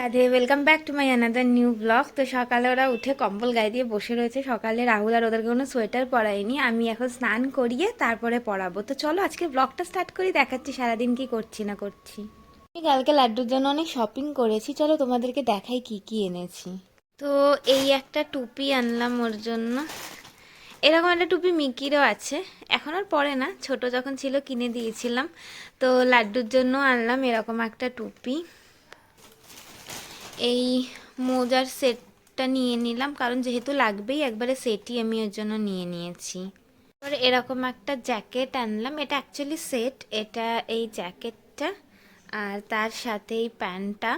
Radhe, welcome back to my another new blog. তো সকালে ওরা উঠে কম্বল গায়ে দিয়ে বসে রয়েছে। সকালে রাহুল আর ওদেরকে কোনো সোয়েটার পরাইনি, আমি এখন স্নান করিয়ে তারপরে পরাবো। তো চলো আজকে ব্লগটা স্টার্ট করি, দেখাচ্ছি সারাদিন কি করছি না করছি। আমি কালকে লাড্ডুর জন্য অনেক শপিং করেছি, চলো তোমাদেরকে দেখাই কি কি এনেছি। তো এই একটা টুপি আনলাম ওর জন্য। এরকম একটা টুপি মিকিরও আছে, এখন আর পরে না, ছোট যখন ছিল কিনে দিয়েছিলাম। তো লাড্ডুর জন্য আনলাম এরকম একটা টুপি। এই মোজার সেটটা নিয়ে নিলাম, কারণ যেহেতু লাগবেই একবারে সেটই আমি ওর জন্য নিয়ে নিয়েছি। এবার এরকম একটা জ্যাকেট আনলাম, এটা অ্যাকচুয়ালি সেট, এটা এই জ্যাকেটটা আর তার সাথে এই প্যান্টটা,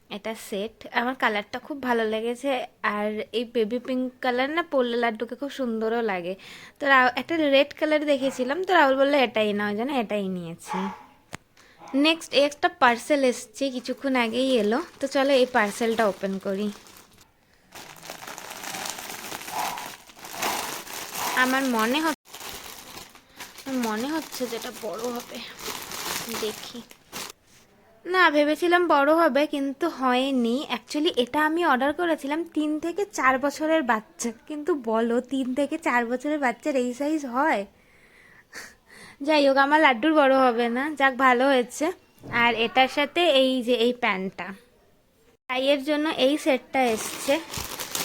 এটা সেট। আমার কালারটা খুব ভালো লেগেছে, আর এই বেবি পিঙ্ক কালার না পরলে লাড্ডুকে খুব সুন্দরও লাগে। তো একটা রেড কালার দেখেছিলাম, তো রাহুল বললো এটাই না, ওই জন্য এটাই নিয়েছি। নেক্সট একটা পার্সেল এসছে, কিছুক্ষণ আগেই এলো। তো চলো এই পার্সেলটা ওপেন করি। আমার মনে হচ্ছে যেটা বড় হবে, দেখি। না, ভেবেছিলাম বড় হবে কিন্তু হয়নি। অ্যাকচুয়ালি এটা আমি অর্ডার করেছিলাম 3 থেকে 4 বছরের বাচ্চা, কিন্তু বলো 3 থেকে 4 বছরের বাচ্চার এই সাইজ হয়? যাই হোক, আমার লাড্ডুর বড় হবে না, যাক ভালো হয়েছে। আর এটার সাথে এই যে এই প্যান্টটা, তাইয়ের জন্য এই সেটটা এসছে।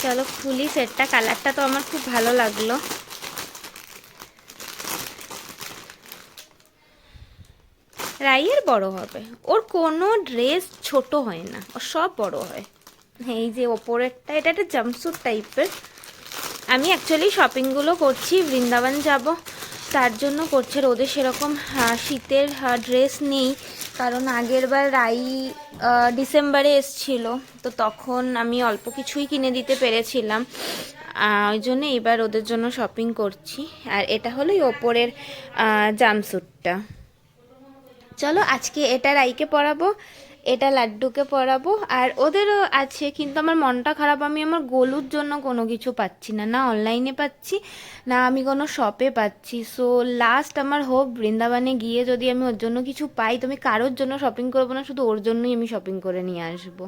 চলো খুলি সেটটা, কালারটা তো আমার খুব ভালো লাগলো। রাইয়ের বড় হবে, ওর কোনো ড্রেস ছোট হয় না, ওর সব বড় হয়। এই যে ওপরেরটা, এটা একটা জাম্পস্যুট টাইপের। আমি অ্যাকচুয়ালি শপিংগুলো করছি, বৃন্দাবন যাব তার জন্য করছে। রোদে সেরকম শীতের ড্রেস নেই, কারণ আগের বার রাই ডিসেম্বরে এসছিল, তো তখন আমি অল্প কিছুই কিনে দিতে পেরেছিলাম। ওই জন্য এবার ওদের জন্য শপিং করছি। আর এটা হলো ওপরের জাম্পস্যুটটা। চলো আজকে এটা রাইকে পরাবো, এটা লাড্ডুকে পরাবো, আর ওদেরও আছে। কিন্তু আমার মনটা খারাপ, আমি আমার গোলুর জন্য কোনো কিছু পাচ্ছি না, না অনলাইনে পাচ্ছি না আমি কোনো শপে পাচ্ছি। সো লাস্ট আমার হোপ বৃন্দাবনে গিয়ে যদি আমি ওর জন্য কিছু পাই, তো আমি কারোর জন্য শপিং করবো না, শুধু ওর জন্যই আমি শপিং করে নিয়ে আসবো।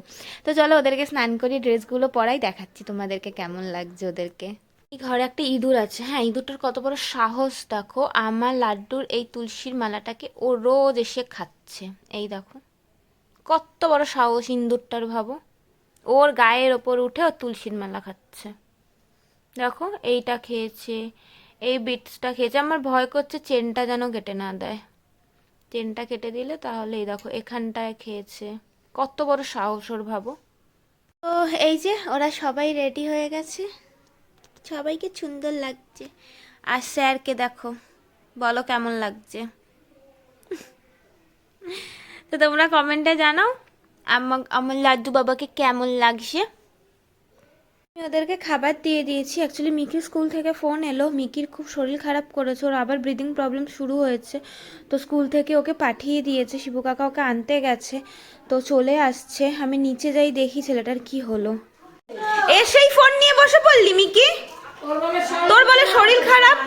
তো চলো ওদেরকে স্নান করি, ড্রেসগুলো পরাই, দেখাচ্ছি তোমাদেরকে কেমন লাগছে ওদেরকে। এই ঘরে একটা ইঁদুর আছে, হ্যাঁ ইঁদুরটার কত বড় সাহস দেখো, আমার লাড্ডুর এই তুলসীর মালাটাকে ও রোজ এসে খাচ্ছে। এই দেখো কত বড় সাহস ইঁদুরটার, ভাবো ওর গায়ের ওপর উঠে ও তুলসীর মালা খাচ্ছে। দেখো এইটা খেয়েছে, এই বিটসটা খেয়েছে। আমার ভয় করছে চেনটা যেন কেটে না দেয়, চেনটা কেটে দিলে তাহলে। এই দেখো এখানটায় খেয়েছে, কত বড় সাহস ওর, ভাবো। তো এই যে ওরা সবাই রেডি হয়ে গেছে, সবাইকে সুন্দর লাগছে। আর স্যারকে দেখো, বলো কেমন লাগছে। তো তোমরা কমেন্টে জানাও আমার লাড্ডু বাবাকে কেমন লাগছে। আমি ওদেরকে খাবার দিয়ে দিয়েছি। অ্যাকচুয়ালি মিকির স্কুল থেকে ফোন এলো, মিকির খুব শরীর খারাপ করেছে, ওর আবার ব্রিদিং প্রবলেম শুরু হয়েছে। তো স্কুল থেকে ওকে পাঠিয়ে দিয়েছে, শিবু কাকা ওকে আনতে গেছে, তো চলে আসছে। আমি নিচে যাই দেখি ছেলেটার কি হলো। এসেই ফোন নিয়ে বসে পড়লি মিকি, তোর বলে শরীর খারাপ।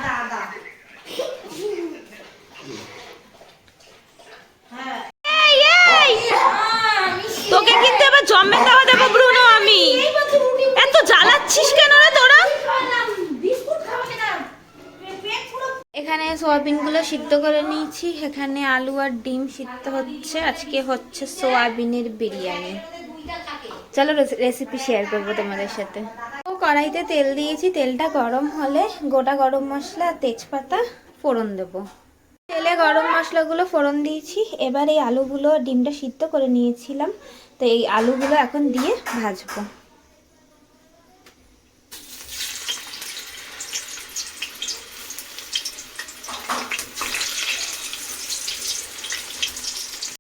তোকে কিন্তু এবার জমে দেওয়া দেবো ব্রুনো আমি। এত জ্বালাচ্ছিস কেন রে তোরা? এখানে সোয়াবিনগুলো সিদ্ধ করে নিয়েছি, এখানে আলু আর ডিম সিদ্ধ হচ্ছে। আজকে হচ্ছে সোয়াবিনের বিরিয়ানি। চলো রেসিপি শেয়ার করবো তোমাদের সাথে। তো কড়াইতে তেল দিয়েছি, তেলটা গরম হলে গোটা গরম মশলা আর তেজপাতা ফোড়ন দেবো। তেলে গরম মশলাগুলো ফোড়ন দিয়েছি, এবার এই আলুগুলো, ডিমটা সিদ্ধ করে নিয়েছিলাম, তো এই আলুগুলো এখন দিয়ে ভাজবো।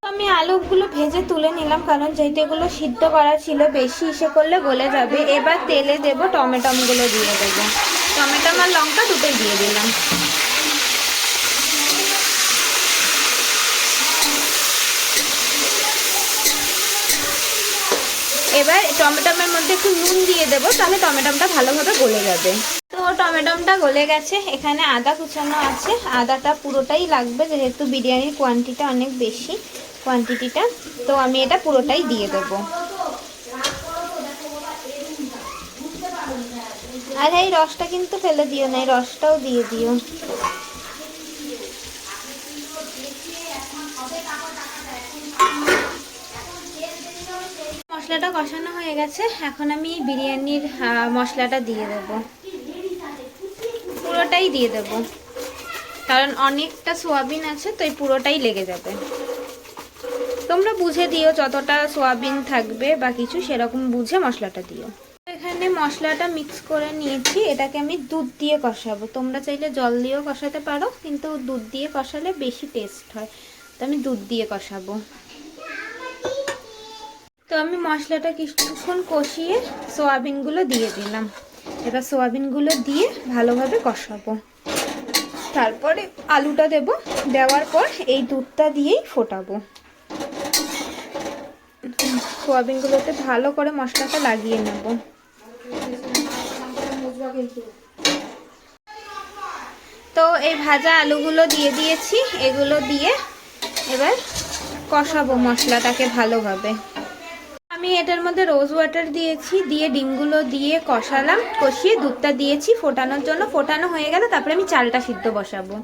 আমি আলুগুলো ভেজে তুলে নিলাম, কারণ যেহেতু এগুলো সিদ্ধ করা ছিল, বেশি ইসে করলে গলে যাবে। এবার তেলে দেবো টমেটোগুলো, দিয়ে দেবো টমেটো আর লঙ্কা দুটোই দিয়ে দিলাম। এবার টমেটোমের মধ্যে একটু নুন দিয়ে দেবো, তাহলে টমেটোটা ভালোভাবে গলে যাবে। তো টমেটোটা গলে গেছে, এখানে আদা কুচানো আছে, আদাটা পুরোটাই লাগবে যেহেতু বিরিয়ানির কোয়ান্টিটিটা অনেক বেশি, কোয়ান্টিটিটা। তো আমি এটা পুরোটাই দিয়ে দেবো। আর এই রসটা কিন্তু ফেলে দিও না, এই রসটাও দিয়ে দিও। মশলাটা কষানো হয়ে গেছে, এখন আমি বিরিয়ানির মশলাটা দিয়ে দেব, পুরোটাই দিয়ে দেব, কারণ অনেকটা সোয়াবিন আছে তো এই পুরোটাই লেগে যাবে। তোমরা বুঝে দিও যতটা সোয়াবিন থাকবে বা কিছু সেরকম বুঝে মশলাটা দিও। এখানে মশলাটা মিক্স করে নিয়েছি, এটাকে আমি দুধ দিয়ে কষাবো। তোমরা চাইলে জল দিয়েও কষাতে পারো, কিন্তু দুধ দিয়ে কষালে বেশি টেস্ট হয়, তো আমি দুধ দিয়ে কষাবো। তো আমি মশলাটা কিছুক্ষণ কষিয়ে সোয়াবিনগুলো দিয়ে দিলাম। এবার সোয়াবিনগুলো দিয়ে ভালোভাবে কষাবো, তারপরে আলুটা দেব, দেওয়ার পর এই দুধটা দিয়েই ফোটাবো। সোয়াবিনগুলোতে ভালো করে মশলাটা লাগিয়ে নেব। তো এই ভাজা আলুগুলো দিয়ে দিয়েছি, এগুলো দিয়ে এবার কষাবো মশলাটাকে ভালোভাবে। আমি এটার মধ্যে রোজ ওয়াটার দিয়েছি, দিয়ে ডিমগুলো দিয়ে কষালাম, কষিয়ে দুধটা দিয়েছি ফোটানোর জন্য। ফোটানো হয়ে গেলে তারপরে আমি চালটা সিদ্ধ বসাবো।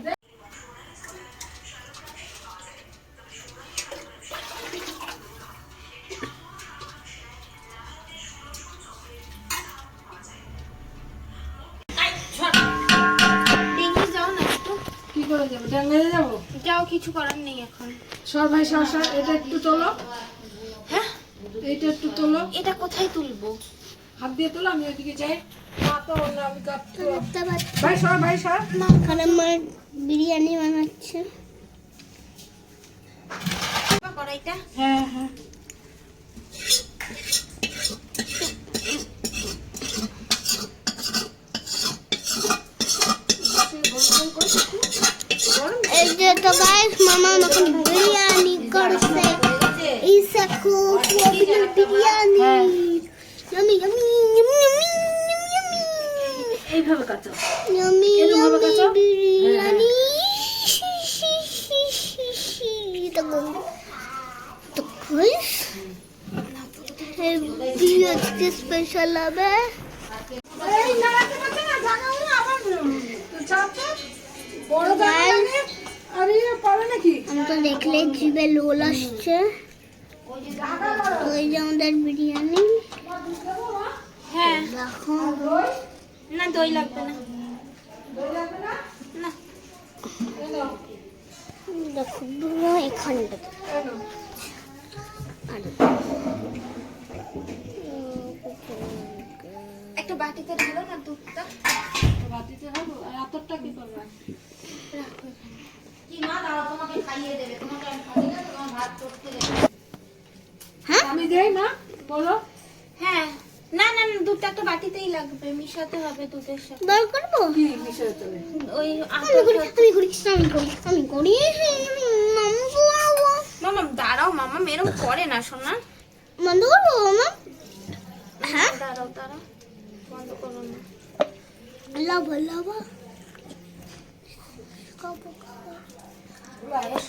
যাও, কিছু করার নেই এখন। সর ভাই সর সর, এটা একটু তোলো। হ্যাঁ, এইটা একটু তোলো। এটা কোথায় তুলবো? হাত দিয়ে তোলো, আমি ওইদিকে যাই। ভাই সর, ভাই সর। আমার বিরিয়ানি বানাচ্ছে। কড়াইটা হ্যাঁ হ্যাঁ, এই যে তো গাইস, মামা আমাকে বিরিয়ানি করছে। এই সাকু biryani. Yummy yummy yummy yummy yummy. এইভাবে কাটো। ইয়ামি এরকমভাবে কাটো। বিরিয়ানি। তো গাইস, এই ভিডিও আজকে স্পেশাল হবে। এই নাড়াতে পারছে না, জানাও না আবার চাপ তো বড় জায়গা। আরে পারে নাকি? আমি তো দেখলে জিভে লোল আসছে। ওই যে আমাদের বিরিয়ানি। হ্যাঁ, দেখো না দই লাগবে না, না দেখো পুরো এখানটা। একটা বাটিতে ঢালো না দুধটা। বাটিতে হবে। আর আতরটা কি করবে? আমি দেই মা, বলো। হ্যাঁ, না না না, দুধটা একটা বাটিতেই লাগবে, মিশাতে হবে দুধের সাথে। দর করবো। কি বিষয় চলে? ওই আমি করি আমি করি আমি করি মামু করবো। মামা দাঁড়াও, মামা এরকম করে না সোনা। বন্ধ করবো মামা? হ্যাঁ, দাঁড়াও দাঁড়াও, বন্ধ করো না। লাভা লাভা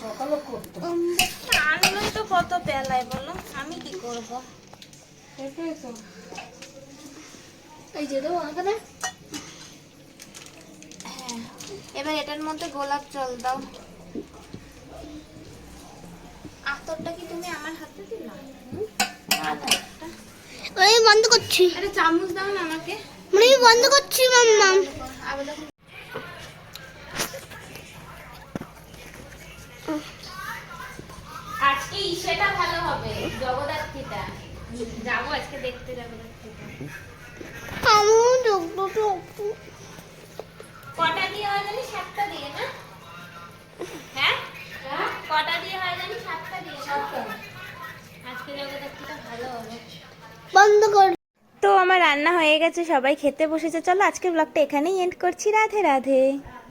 সকালে করতো। আনলোই তো কত বেলায়, বলো আমি কি করব? সেটাই তো। এই যে দেবো এখানে। হ্যাঁ, এবার এটার মধ্যে গোলাপ জল দাও। আতরটা কি তুমি আমার হাতে দিলা? আতরটা আমি বন্ধ করছি। আরে চামচ দাও না আমাকে। আমি বন্ধ করছি মাম্মা। আবার দেখো। আজকে সেটা ভালো হবে, জগদ্ধাত্রীটা যাবো আজকে দেখতে, জগদ্ধাত্রীটা। আমি দেখবো। কটা দিয়ে হয় জানি? 7টা দিয়ে না? হ্যাঁ, কটা দিয়ে হয় জানি? 7টা দিয়ে। 7টা। আজকে জগদ্ধাত্রীটা ভালো হবে। বন্ধ কর। তো আমার রান্না হয়ে গেছে, সবাই খেতে বসেছে। চলো আজকের ব্লগটা এখানেই এন্ড করছি। রাধে রাধে।